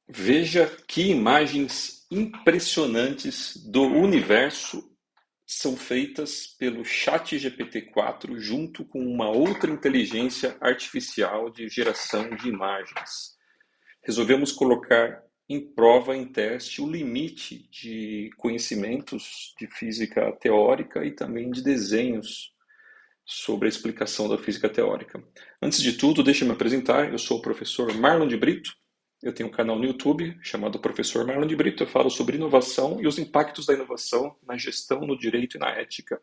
Veja que imagens impressionantes do universo são feitas pelo ChatGPT-4 junto com uma outra inteligência artificial de geração de imagens. Resolvemos colocar em prova, em teste, o limite de conhecimentos de física teórica e também de desenhos sobre a explicação da física teórica. Antes de tudo, deixe me apresentar. Eu sou o professor Marlon de Brito. Eu tenho um canal no YouTube chamado Professor Marlon de Brito. Eu falo sobre inovação e os impactos da inovação na gestão, no direito e na ética.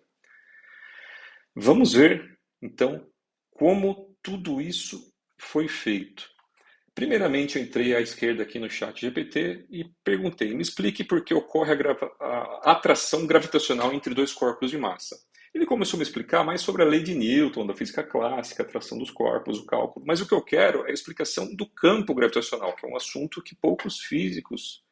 Vamos ver, então, como tudo isso foi feito. Primeiramente, eu entrei à esquerda aqui no chat GPT e perguntei, me explique por que ocorre a atração gravitacional entre dois corpos de massa. Ele começou a me explicar mais sobre a lei de Newton, da física clássica, a atração dos corpos, o cálculo. Mas o que eu quero é a explicação do campo gravitacional, que é um assunto que poucos físicos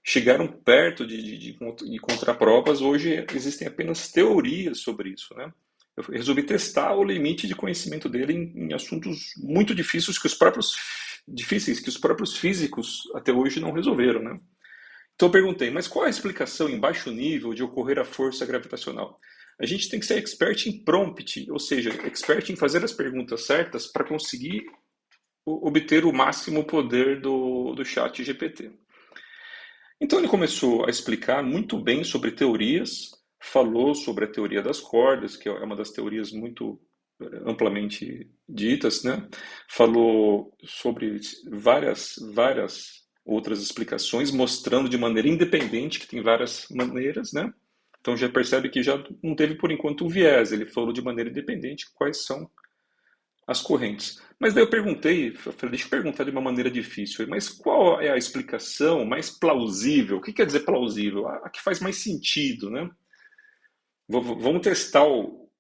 chegaram perto de encontrar provas. Hoje existem apenas teorias sobre isso, né? Eu resolvi testar o limite de conhecimento dele em assuntos muito difíceis que os próprios físicos até hoje não resolveram, né? Então eu perguntei, mas qual é a explicação em baixo nível de ocorrer a força gravitacional? A gente tem que ser expert em prompt, ou seja, expert em fazer as perguntas certas para conseguir obter o máximo poder do chat GPT. Então ele começou a explicar muito bem sobre teorias, falou sobre a teoria das cordas, que é uma das teorias muito amplamente ditas, né? Falou sobre várias outras explicações, mostrando de maneira independente que tem várias maneiras, né? Então já percebe que já não teve por enquanto um viés, ele falou de maneira independente quais são as correntes. Mas daí eu perguntei, falei, deixa eu perguntar de uma maneira difícil, mas qual é a explicação mais plausível? O que quer dizer plausível? A que faz mais sentido, né? Vamos testar o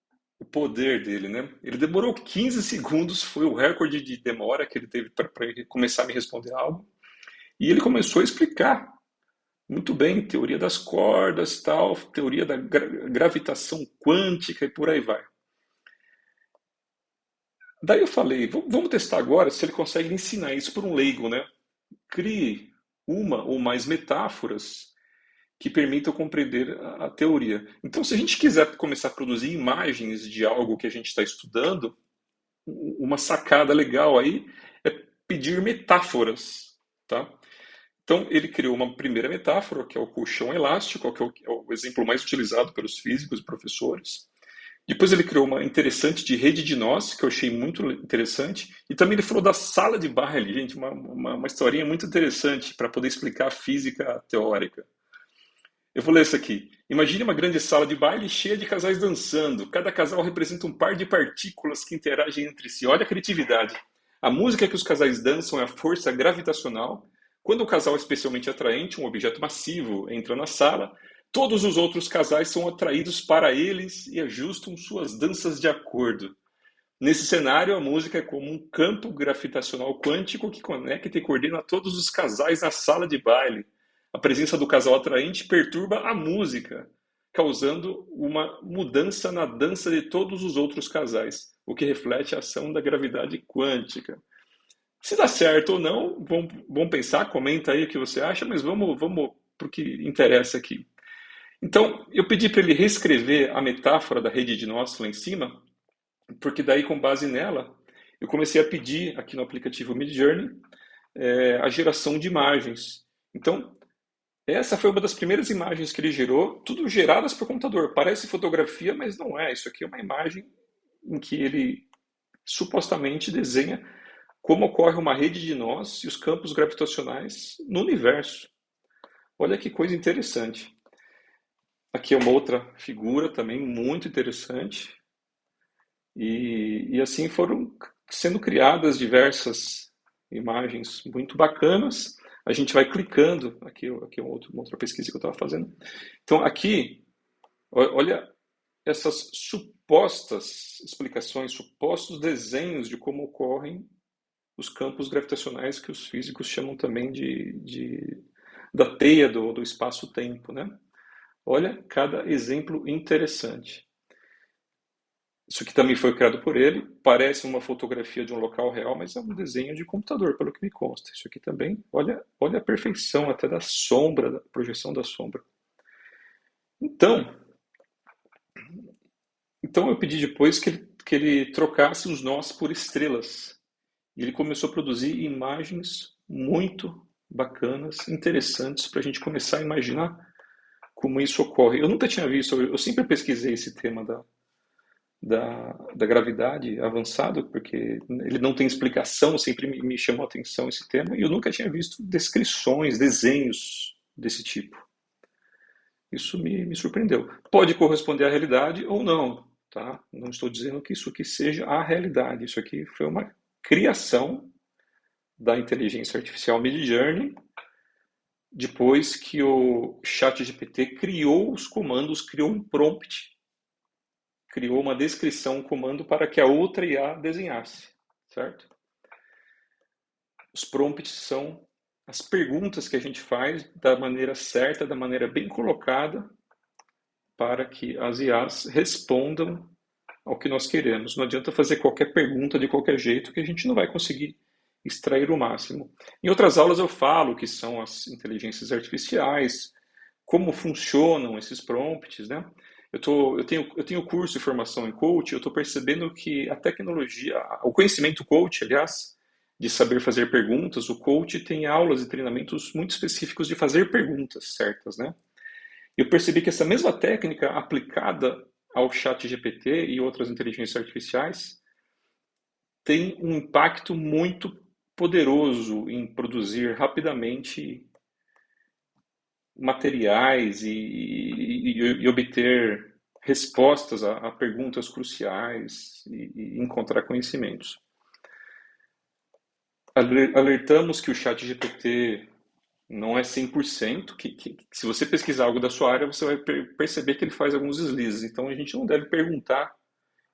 poder dele, né? Ele demorou 15 segundos, foi o recorde de demora que ele teve para começar a me responder algo. E ele começou a explicar muito bem, teoria das cordas, tal, teoria da gravitação quântica e por aí vai. Daí eu falei, vamos testar agora se ele consegue ensinar isso por um leigo, né? Crie uma ou mais metáforas que permitam compreender a teoria. Então, se a gente quiser começar a produzir imagens de algo que a gente está estudando, uma sacada legal aí é pedir metáforas, tá? Então, ele criou uma primeira metáfora, que é o colchão elástico, que é o exemplo mais utilizado pelos físicos e professores. Depois ele criou uma interessante de rede de nós, que eu achei muito interessante. E também ele falou da sala de baile, gente, uma historinha muito interessante para poder explicar a física teórica. Eu vou ler isso aqui. Imagine uma grande sala de baile cheia de casais dançando. Cada casal representa um par de partículas que interagem entre si. Olha a criatividade. A música que os casais dançam é a força gravitacional. Quando o casal é especialmente atraente, um objeto massivo, entra na sala, todos os outros casais são atraídos para eles e ajustam suas danças de acordo. Nesse cenário, a música é como um campo gravitacional quântico que conecta e coordena todos os casais na sala de baile. A presença do casal atraente perturba a música, causando uma mudança na dança de todos os outros casais, o que reflete a ação da gravidade quântica. Se dá certo ou não, vamos pensar, comenta aí o que você acha, mas vamos para o que interessa aqui. Então, eu pedi para ele reescrever a metáfora da rede de nós lá em cima, porque daí, com base nela, eu comecei a pedir aqui no aplicativo Midjourney a geração de imagens. Então, essa foi uma das primeiras imagens que ele gerou, tudo geradas por computador. Parece fotografia, mas não é. Isso aqui é uma imagem em que ele supostamente desenha como ocorre uma rede de nós e os campos gravitacionais no universo. Olha que coisa interessante. Aqui é uma outra figura também muito interessante. E assim foram sendo criadas diversas imagens muito bacanas. A gente vai clicando. Aqui é uma outra pesquisa que eu estava fazendo. Então, aqui, olha essas supostas explicações, supostos desenhos de como ocorrem os campos gravitacionais que os físicos chamam também da teia do espaço-tempo, né? Olha cada exemplo interessante. Isso aqui também foi criado por ele, parece uma fotografia de um local real, mas é um desenho de computador, pelo que me consta. Isso aqui também, olha a perfeição até da sombra, da projeção da sombra. Então, então eu pedi depois que ele trocasse os nós por estrelas. E ele começou a produzir imagens muito bacanas, interessantes, para a gente começar a imaginar como isso ocorre. Eu nunca tinha visto, eu sempre pesquisei esse tema da gravidade avançado, porque ele não tem explicação, sempre me chamou a atenção esse tema, e eu nunca tinha visto descrições, desenhos desse tipo. Isso me surpreendeu. Pode corresponder à realidade ou não, tá? Não estou dizendo que isso aqui seja a realidade. Isso aqui foi uma criação da inteligência artificial Midjourney, depois que o ChatGPT criou os comandos, criou um prompt, criou uma descrição, um comando para que a outra IA desenhasse, certo? Os prompts são as perguntas que a gente faz da maneira certa, da maneira bem colocada, para que as IAs respondam ao que nós queremos. Não adianta fazer qualquer pergunta de qualquer jeito, que a gente não vai conseguir extrair o máximo. Em outras aulas eu falo o que são as inteligências artificiais, como funcionam esses prompts, né? Eu tenho curso de formação em coach, eu estou percebendo que a tecnologia, o conhecimento coach, aliás, de saber fazer perguntas, o coach tem aulas e treinamentos muito específicos de fazer perguntas certas, né? Eu percebi que essa mesma técnica aplicada ao chat GPT e outras inteligências artificiais tem um impacto muito poderoso em produzir rapidamente materiais e obter respostas a perguntas cruciais e encontrar conhecimentos. Alertamos que o chat GPT não é 100%, que se você pesquisar algo da sua área, você vai perceber que ele faz alguns deslizes. Então a gente não deve perguntar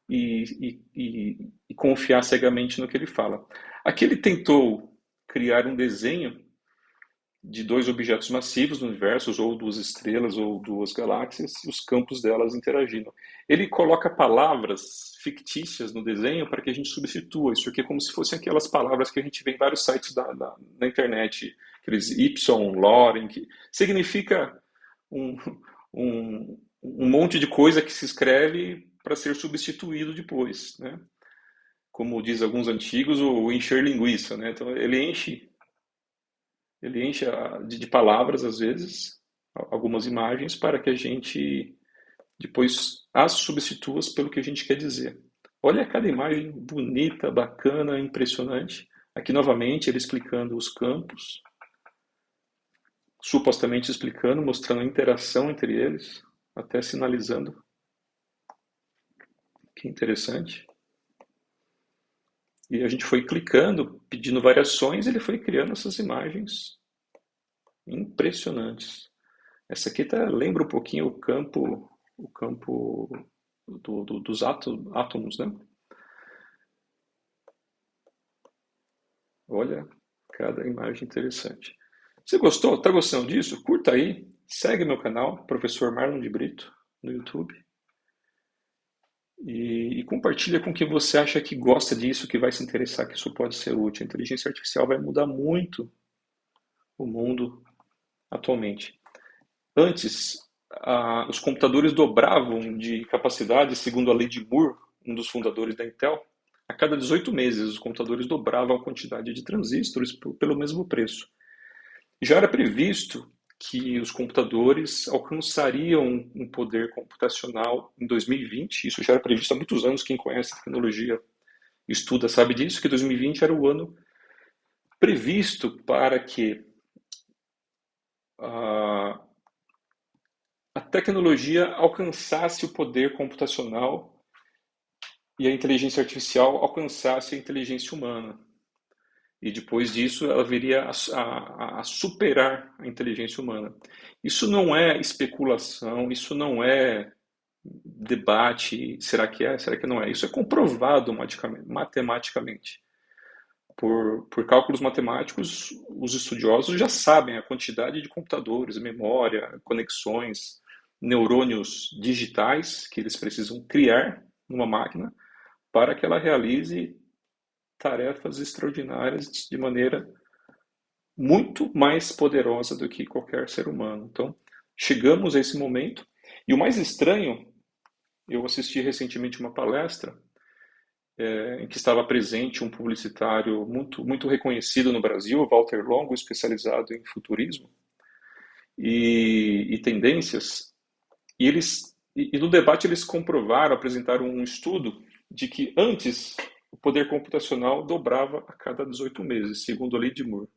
e confiar cegamente no que ele fala. Aqui ele tentou criar um desenho de dois objetos massivos no universo, ou duas estrelas, ou duas galáxias, e os campos delas interagindo. Ele coloca palavras fictícias no desenho para que a gente substitua isso, porque é como se fossem aquelas palavras que a gente vê em vários sites da internet, aqueles Y, Loren, que significa um, um monte de coisa que se escreve para ser substituído depois, né? Como diz alguns antigos, o encher linguiça, né? Então ele enche de palavras, às vezes, algumas imagens, para que a gente depois as substitua pelo que a gente quer dizer. Olha cada imagem bonita, bacana, impressionante. Aqui, novamente, ele explicando os campos, supostamente explicando, mostrando a interação entre eles, até sinalizando. Que interessante. E a gente foi clicando, pedindo variações, e ele foi criando essas imagens impressionantes. Essa aqui lembra um pouquinho o campo dos átomos, né? Olha, cada imagem interessante. Você gostou? Tá gostando disso? Curta aí, segue meu canal, Professor Marlon de Brito, no YouTube. E compartilha com quem você acha que gosta disso, que vai se interessar, que isso pode ser útil. A inteligência artificial vai mudar muito o mundo atualmente. Antes, os computadores dobravam de capacidade, segundo a lei de Moore, um dos fundadores da Intel. A cada 18 meses, os computadores dobravam a quantidade de transistores pelo mesmo preço. Já era previsto que os computadores alcançariam um poder computacional em 2020. Isso já era previsto há muitos anos. Quem conhece a tecnologia, estuda, sabe disso, que 2020 era o ano previsto para que a tecnologia alcançasse o poder computacional e a inteligência artificial alcançasse a inteligência humana. E depois disso, ela viria a superar a inteligência humana. Isso não é especulação, isso não é debate, será que é, será que não é? Isso é comprovado matematicamente. Por cálculos matemáticos, os estudiosos já sabem a quantidade de computadores, memória, conexões, neurônios digitais que eles precisam criar, numa máquina para que ela realize tarefas extraordinárias de maneira muito mais poderosa do que qualquer ser humano. Então, chegamos a esse momento. E o mais estranho, eu assisti recentemente uma palestra em que estava presente um publicitário muito reconhecido no Brasil, Walter Longo, especializado em futurismo e tendências. E no debate eles comprovaram, apresentaram um estudo de que antes o poder computacional dobrava a cada 18 meses, segundo a lei de Moore.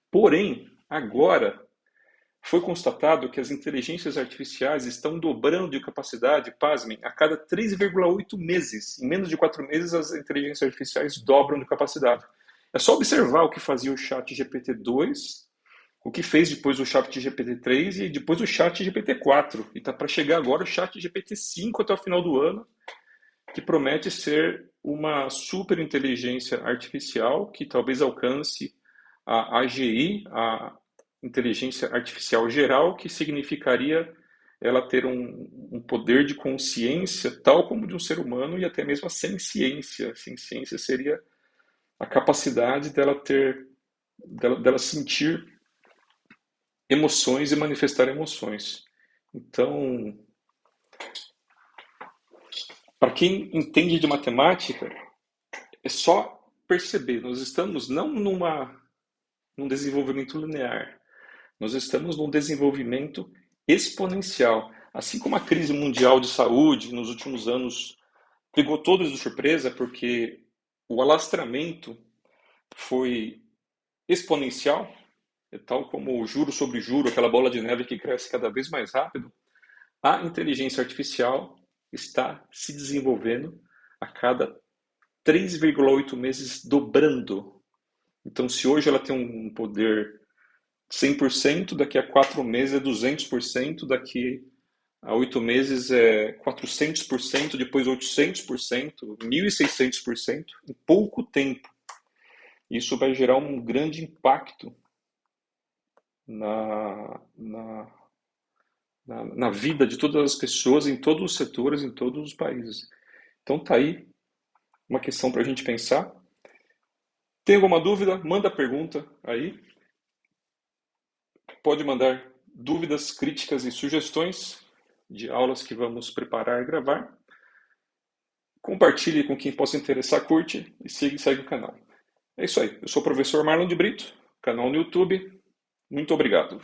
Porém, agora foi constatado que as inteligências artificiais estão dobrando de capacidade, pasmem, a cada 3,8 meses. Em menos de 4 meses, as inteligências artificiais dobram de capacidade. É só observar o que fazia o chat GPT-2, o que fez depois o chat GPT-3 e depois o chat GPT-4. E está para chegar agora o chat GPT-5 até o final do ano, que promete ser uma super inteligência artificial que talvez alcance a AGI, a inteligência artificial geral, que significaria ela ter um poder de consciência tal como de um ser humano e até mesmo a senciência. A senciência seria a capacidade dela sentir emoções e manifestar emoções. Então, para quem entende de matemática, é só perceber, nós estamos não num desenvolvimento linear, nós estamos num desenvolvimento exponencial. Assim como a crise mundial de saúde nos últimos anos pegou todos de surpresa, porque o alastramento foi exponencial, tal como o juro sobre juro, aquela bola de neve que cresce cada vez mais rápido, a inteligência artificial está se desenvolvendo a cada 3,8 meses, dobrando. Então, se hoje ela tem um poder 100%, daqui a 4 meses é 200%, daqui a 8 meses é 400%, depois 800%, 1.600%, em pouco tempo. Isso vai gerar um grande impacto na vida de todas as pessoas, em todos os setores, em todos os países. Então tá aí uma questão para a gente pensar. Tem alguma dúvida? Manda pergunta aí. Pode mandar dúvidas, críticas e sugestões de aulas que vamos preparar e gravar. Compartilhe com quem possa interessar, curte e segue o canal. É isso aí. Eu sou o professor Marlon de Brito, canal no YouTube. Muito obrigado.